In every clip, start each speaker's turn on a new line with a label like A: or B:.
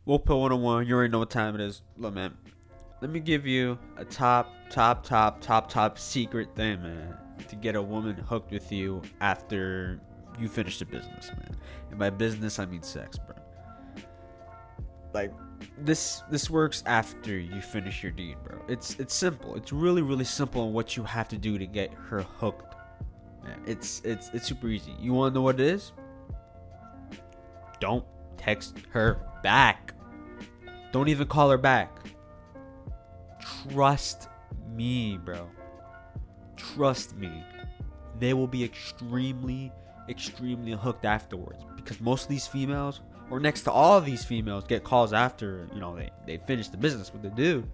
A: We'll put 101. You already know what time it is. Look, man. Let me give you a top secret thing, man, to get a woman hooked with you after you finish the business, man. And by business, I mean sex, bro. Like, this works after you finish your deed, bro. It's simple. It's really simple on what you have to do to get her hooked. Man, it's super easy. You want to know what it is? Don't text her back. Don't even call her back. Trust me, bro. Trust me. They will be extremely hooked afterwards, because most of these females, or next to all of these females, get calls after, they finish the business with the dude.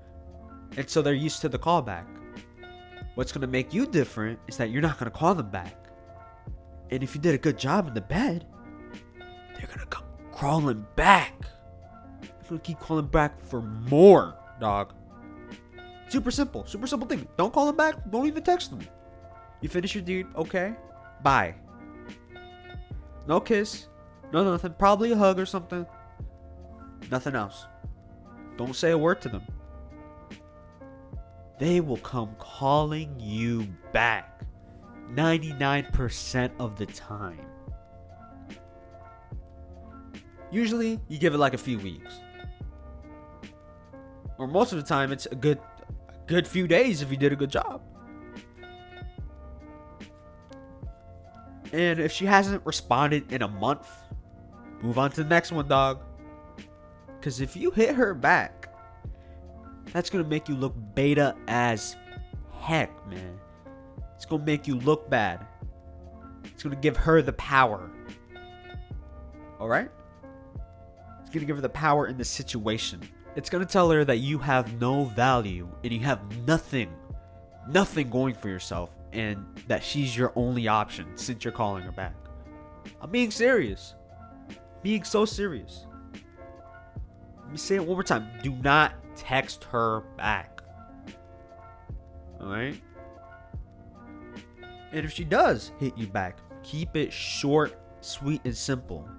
A: And so they're used to the callback. What's going to make you different is that you're not going to call them back. And if you did a good job in the bed, they're going to come crawling back. They're going to keep calling back for more, dog. Super simple thing. Don't call them back. Don't even text them. You finish your deed, okay? Bye. No kiss. No nothing. Probably a hug or something. Nothing else. Don't say a word to them. They will come calling you back 99% of the time. Usually, you give it like a few weeks. Or most of the time, it's a good few days if you did a good job. And if she hasn't responded in a month, move on to the next one, dog. Because if you hit her back, that's going to make you look beta as heck, man. It's going to make you look bad. It's going to give her the power. Alright? It's going to give her the power in the situation. It's going to tell her that you have no value and you have nothing going for yourself, and that she's your only option since you're calling her back. I'm being serious. Being so serious. Let me say it one more time. Do not text her back. Alright? And if she does hit you back, keep it short, sweet, and simple.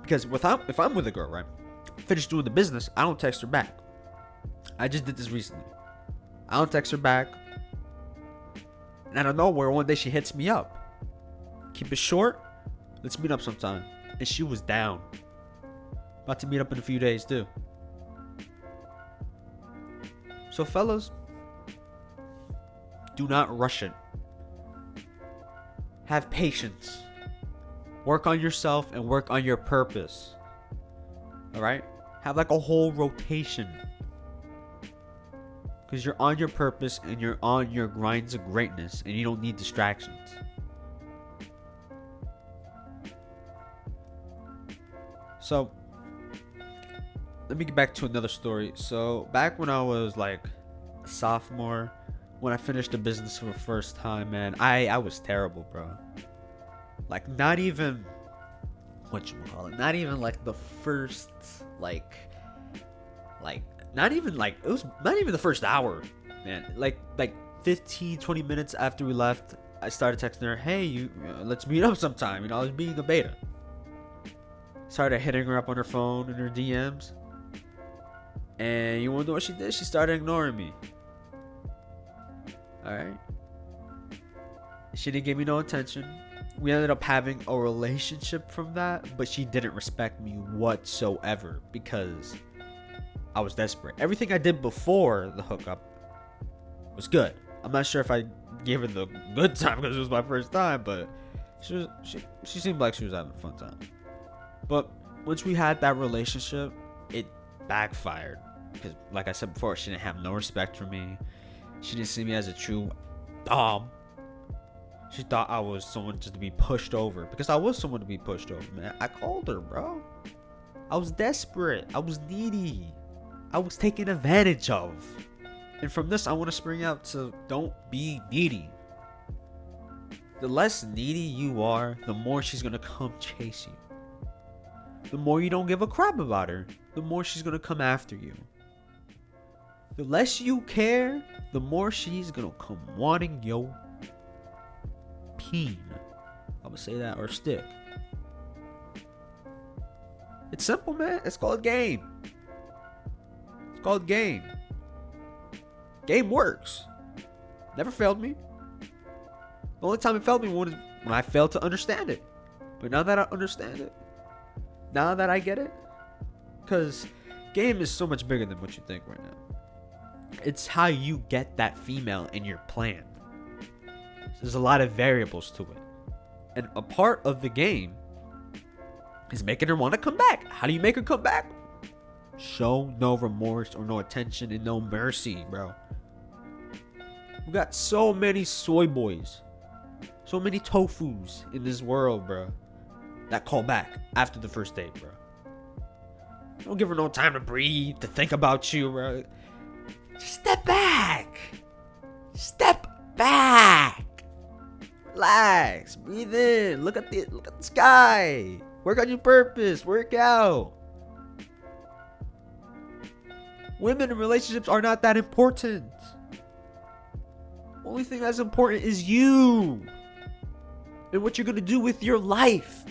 A: Because if I'm with a girl, right? Finish doing the business, I don't text her back. I just did this recently. I don't text her back. And out of nowhere, one day she hits me up. Keep it short. Let's meet up sometime. And she was down. About to meet up in a few days too. So fellas, do not rush it. Have patience. Work on yourself and work on your purpose. Alright? Have like a whole rotation. Because you're on your purpose and you're on your grinds of greatness, and you don't need distractions. So, let me get back to another story. So, back when I was like a sophomore, when I finished the business for the first time, man, I was terrible, bro. Like, not even, not even like the first, not even like, it was not even the first hour, man. Like 15, 20 minutes after we left, I started texting her, hey, let's meet up sometime. I was being a beta. Started hitting her up on her phone and her DMs. And you wanna know what she did? She started ignoring me. Alright? She didn't give me no attention. We ended up having a relationship from that, but she didn't respect me whatsoever because I was desperate. Everything I did before the hookup was good. I'm not sure if I gave her the good time because it was my first time, but she seemed like she was having a fun time. But once we had that relationship, it backfired because, like I said before, she didn't have no respect for me. She didn't see me as a true dom. She thought I was someone just to be pushed over, because I was someone to be pushed over, man. I called her, bro. I was desperate. I was needy. I was taken advantage of. And from this, I want to spring out to don't be needy. The less needy you are, the more she's going to come chase you. The more you don't give a crap about her, the more she's going to come after you. The less you care, the more she's going to come wanting your peen. I'm going to say that, or stick. It's simple, man. It's called game. It's called game. Game works. Never failed me. The only time it failed me was when I failed to understand it. But now that I understand it, now that I get it, because game is so much bigger than what you think right now. It's how you get that female in your plan. There's a lot of variables to it. And a part of the game is making her want to come back. How do you make her come back? Show no remorse or no attention and no mercy, bro. We got so many soy boys, so many tofus in this world, bro, that call back after the first date, bro. Don't give her no time to breathe, to think about you, bro. Just step back. Step back. Relax. Breathe in. Look at the sky. Work on your purpose. Work out. Women in relationships are not that important. Only thing that's important is you and what you're gonna do with your life.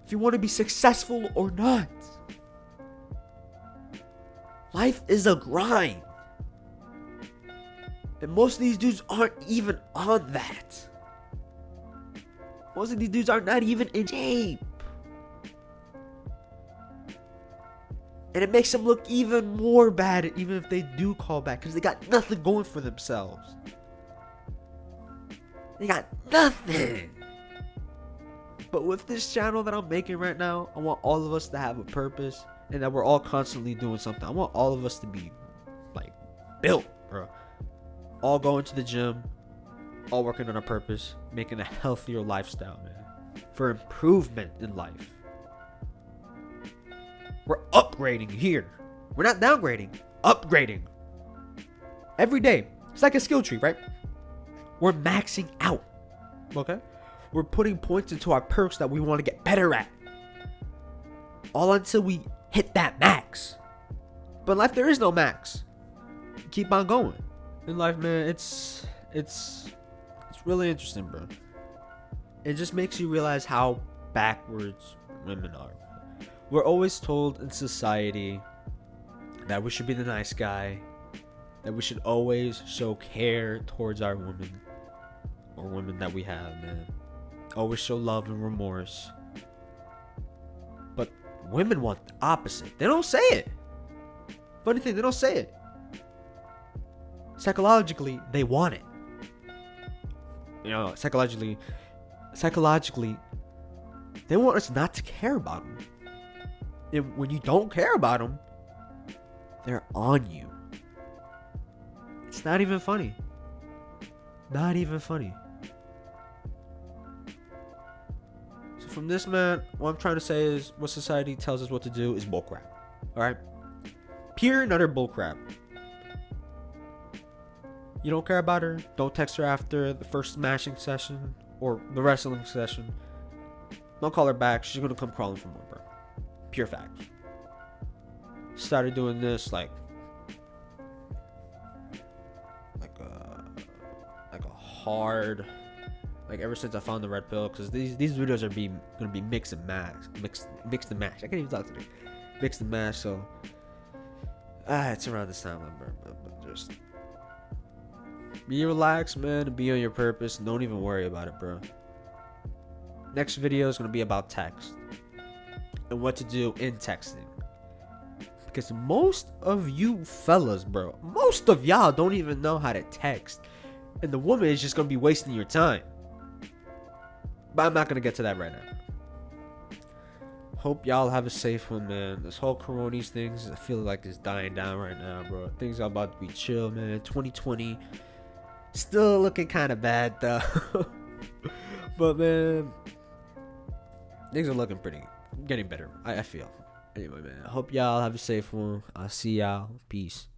A: If you want to be successful or not. Life is a grind. And most of these dudes aren't even on that. Most of these dudes are not even in shape. And it makes them look even more bad, even if they do call back, because they got nothing going for themselves. They got nothing. But with this channel that I'm making right now, I want all of us to have a purpose and that we're all constantly doing something. I want all of us to be like built, bro. All going to the gym, all working on a purpose, making a healthier lifestyle, man, for improvement in life. We're upgrading here. We're not downgrading, upgrading. Every day. It's like a skill tree, right? We're maxing out. Okay? We're putting points into our perks that we want to get better at. All until we hit that max. But in life, there is no max. Keep on going. In life, man, it's really interesting, bro. It just makes you realize how backwards women are. We're always told in society that we should be the nice guy, that we should always show care towards our women or women that we have, man. Always show love and remorse. But women want the opposite. They don't say it. Funny thing, they don't say it. Psychologically, they want it. You know, psychologically, they want us not to care about them. And when you don't care about them, they're on you. It's not even funny. Not even funny. So from this, man, what I'm trying to say is what society tells us what to do is bullcrap. Alright? Pure and utter bullcrap. You don't care about her, don't text her after the first smashing session or the wrestling session. Don't call her back. She's gonna come crawling for more, bro. Pure facts. Started doing this like a hard, like ever since I found the red pill, because these videos are gonna be mix and match. Mix and match. I can't even talk to them. Mix and match. So it's around this time, but just be relaxed, man, and be on your purpose. And don't even worry about it, bro. Next video is gonna be about text and what to do in texting, because most of you fellas, bro, most of y'all don't even know how to text, and the woman is just gonna be wasting your time. But I'm not gonna get to that right now. Hope y'all have a safe one, man. This whole coronis things, I feel like it's dying down right now, bro. Things are about to be chill, man. 2020 still looking kind of bad though. But man, things are looking getting better, I feel. Anyway, man, I hope y'all have a safe one. I'll see y'all. Peace.